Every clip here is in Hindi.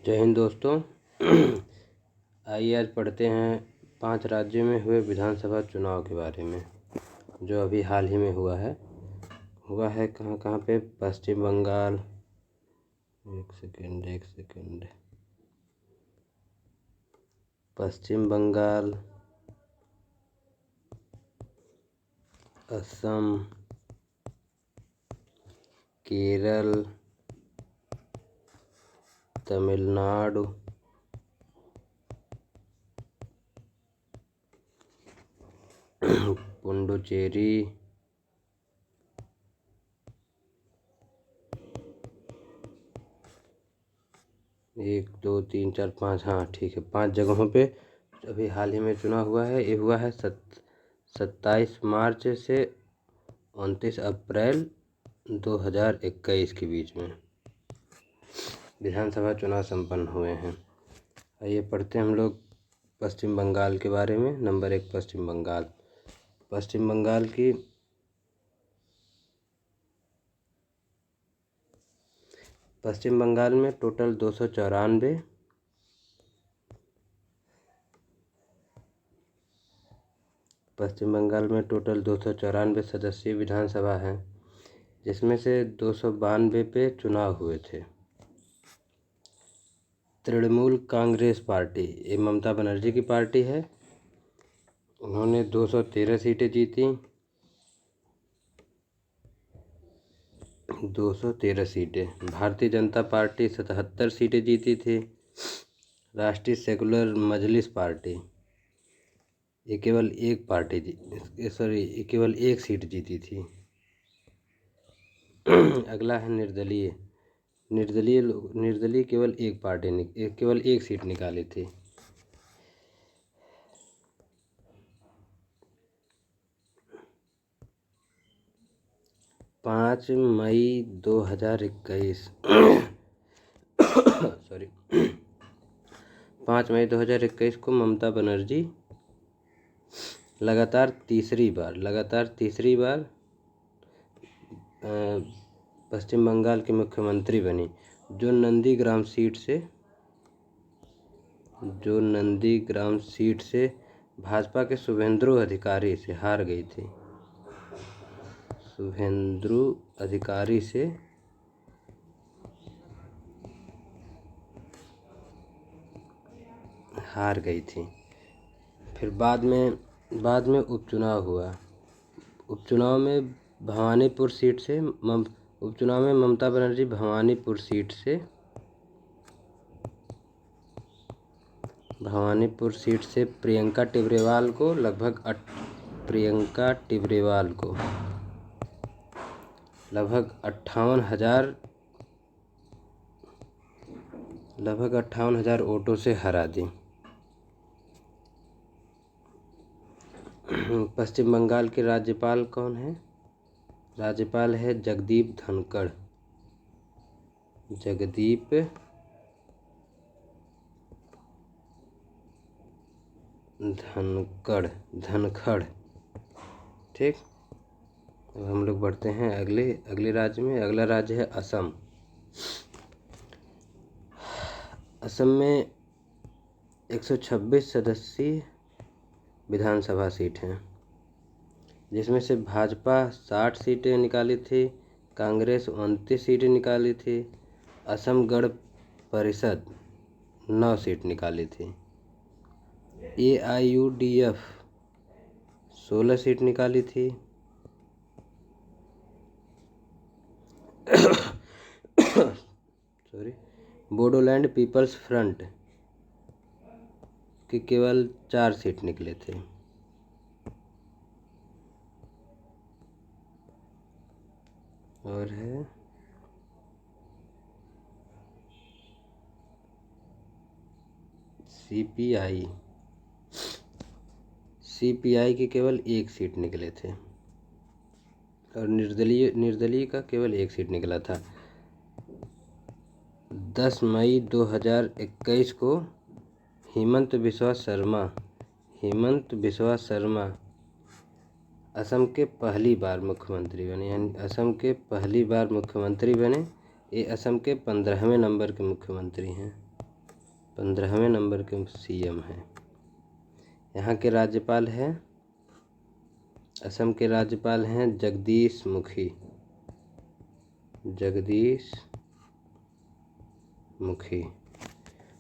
जय हिंद दोस्तों। आइए आज पढ़ते हैं 5 राज्यों में हुए विधानसभा चुनाव के बारे में, जो अभी हाल ही में हुआ है कहाँ कहाँ पे। पश्चिम बंगाल, एक सेकेंड। पश्चिम बंगाल, असम, केरल, तमिलनाडु, पुडुचेरी, एक दो तीन चार पाँच, हाँ ठीक है, 5 जगहों पे अभी हाल ही में चुनाव हुआ है। ये हुआ है 27 मार्च से 29 अप्रैल 2021 के बीच में विधानसभा चुनाव संपन्न हुए हैं। आइए पढ़ते हैं हम लोग पश्चिम बंगाल के बारे में। नंबर 1 पश्चिम बंगाल। पश्चिम बंगाल में टोटल 294 सदस्यीय विधानसभा है, जिसमें से 292 पे चुनाव हुए थे। तृणमूल कांग्रेस पार्टी, ये ममता बनर्जी की पार्टी है, उन्होंने 213 सीटें जीती। 213 सीटें। भारतीय जनता पार्टी 77 सीटें जीती थी। राष्ट्रीय सेकुलर मजलिस पार्टी, ये केवल एक सीट जीती थी। अगला है निर्दलीय केवल एक सीट निकाली थी। पाँच मई 2021 को ममता बनर्जी लगातार तीसरी बार पश्चिम बंगाल के मुख्यमंत्री बनी, जो नंदीग्राम सीट से भाजपा के शुभेंदु अधिकारी से हार गई थी। फिर बाद में उपचुनाव हुआ। उपचुनाव में ममता बनर्जी भवानीपुर सीट से प्रियंका टिब्रेवाल को लगभग 58,000 वोटों से हरा दी। पश्चिम बंगाल के राज्यपाल कौन है? राज्यपाल है जगदीप धनखड़। ठीक। अब हम लोग बढ़ते हैं अगले राज्य में। अगला राज्य है असम। असम में 126 सदस्यीय विधानसभा सीट हैं, जिसमें से भाजपा 60 सीटें निकाली थी, कांग्रेस 29 सीटें निकाली थी, असम गण परिषद 9 सीट निकाली थी, AIUDF 16 सीट निकाली थी, बोडोलैंड पीपल्स फ्रंट के केवल 4 सीट निकले थे। और है CPI के केवल 1 सीट निकले थे, और निर्दलीय का केवल 1 सीट निकला था। 10 मई 2021 को हेमंत बिस्वा शर्मा असम के पहली बार मुख्यमंत्री बने। ये असम के 15वें नंबर के मुख्यमंत्री हैं। 15वें नंबर के सीएम हैं। यहाँ के राज्यपाल हैं, असम के राज्यपाल हैं जगदीश मुखी। जगदीश मुखी।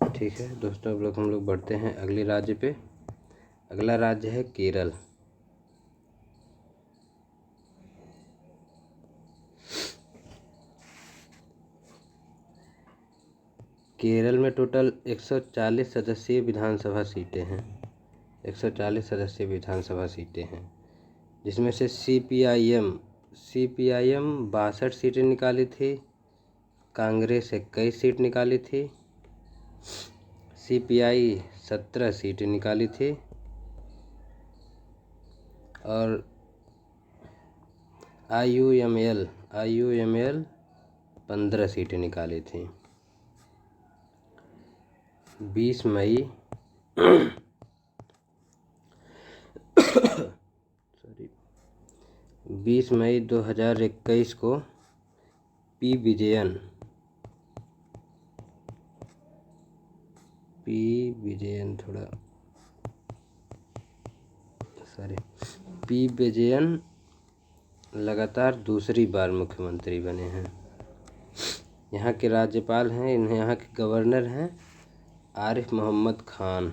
ठीक है दोस्तों, अब हम लोग बढ़ते हैं अगले राज्य पे। अगला राज्य है केरल। केरल में टोटल 140 सदस्यीय विधानसभा सीटें हैं। 140 सदस्यीय विधानसभा सीटें हैं, जिसमें से सीपीआईएम 62 सीटें निकाली थी, कांग्रेस 21 सीट निकाली थी, सीपीआई 17 सीटें निकाली थी और आईयूएमएल 15 सीटें निकाली थी। 20 मई 2021 को पी विजयन लगातार दूसरी बार मुख्यमंत्री बने हैं। यहाँ के राज्यपाल हैं, यहाँ के गवर्नर हैं आरिफ मोहम्मद खान।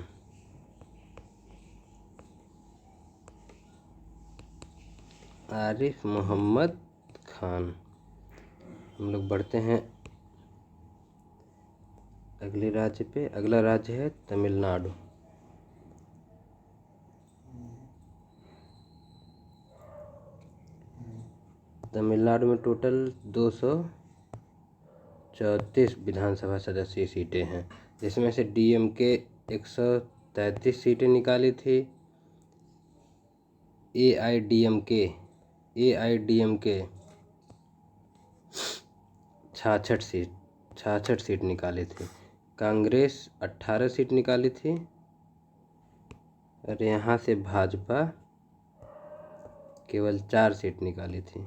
हम लोग बढ़ते हैं अगले राज्य पे। अगला राज्य है तमिलनाडु। तमिलनाडु में टोटल 234 विधानसभा सदस्यीय सीटें हैं, जिसमें से डीएमके 133 सीटें निकाली थी, एआईडीएमके 66 सीट निकाली थी, कांग्रेस 18 सीट निकाली थी और यहाँ से भाजपा केवल 4 सीट निकाली थी।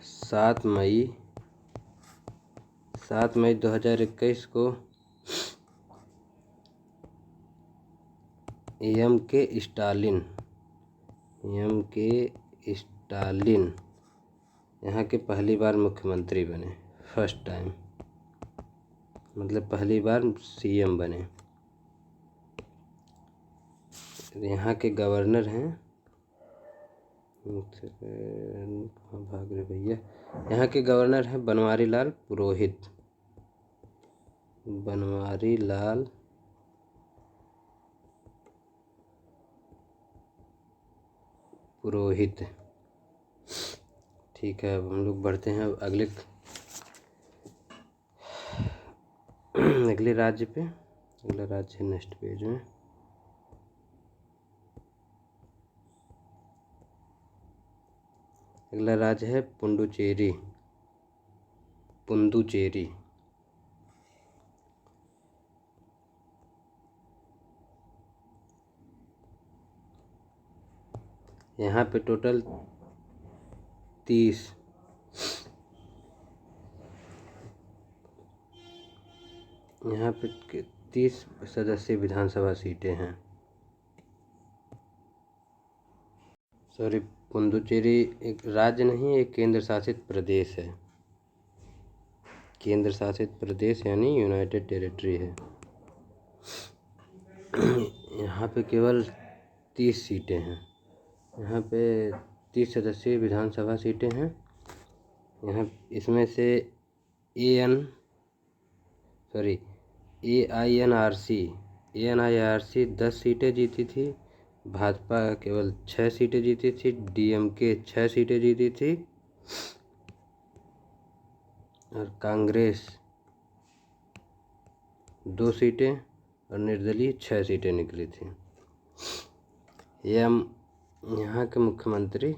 7 मई 2021 को एम के स्टालिन यहाँ के पहली बार मुख्यमंत्री बने। फर्स्ट टाइम, मतलब पहली बार सीएम बने। यहाँ के गवर्नर हैं, कहाँ भाग रहे भैया, यहाँ के गवर्नर हैं बनवारीलाल पुरोहित। ठीक है, अब हम लोग बढ़ते हैं अगले राज्य पे। अगला राज्य है नेक्स्ट पेज में। अगला राज्य है पुडुचेरी। यहाँ पे टोटल 30 सदस्यीय विधानसभा सीटें हैं। सॉरी, पुडुचेरी एक राज्य नहीं, एक केंद्र शासित प्रदेश है। केंद्र शासित प्रदेश यानी यूनाइटेड टेरिटरी है। यहाँ पे केवल 30 सीटें हैं। यहाँ पे 30 सदस्यीय विधानसभा सीटें हैं। यहाँ इसमें से AINRC 10 सीटें जीती थी, भाजपा केवल 6 सीटें जीती थी, डीएमके 6 सीटें जीती थी और कांग्रेस 2 सीटें और निर्दलीय 6 सीटें निकली थी। यहाँ के मुख्यमंत्री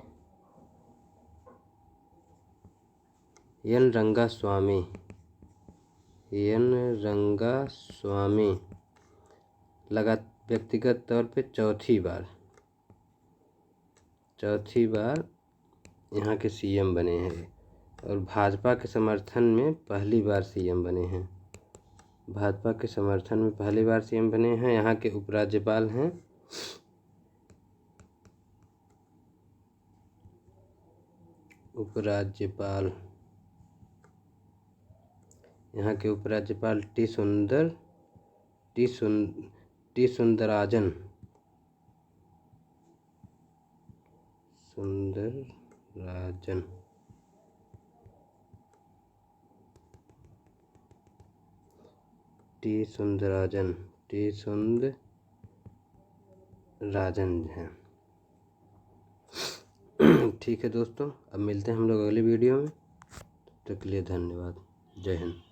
एन रंगास्वामी व्यक्तिगत तौर पे चौथी बार यहाँ के सीएम बने हैं। और भाजपा के समर्थन में पहली बार सीएम बने हैं। भाजपा के समर्थन में पहली बार सीएम बने हैं। यहाँ के उपराज्यपाल हैं यहाँ के उपराज्यपाल टी सुंदरराजन हैं। ठीक है दोस्तों, अब मिलते हैं हम लोग अगली वीडियो में। तब तक के लिए धन्यवाद। जय हिंद।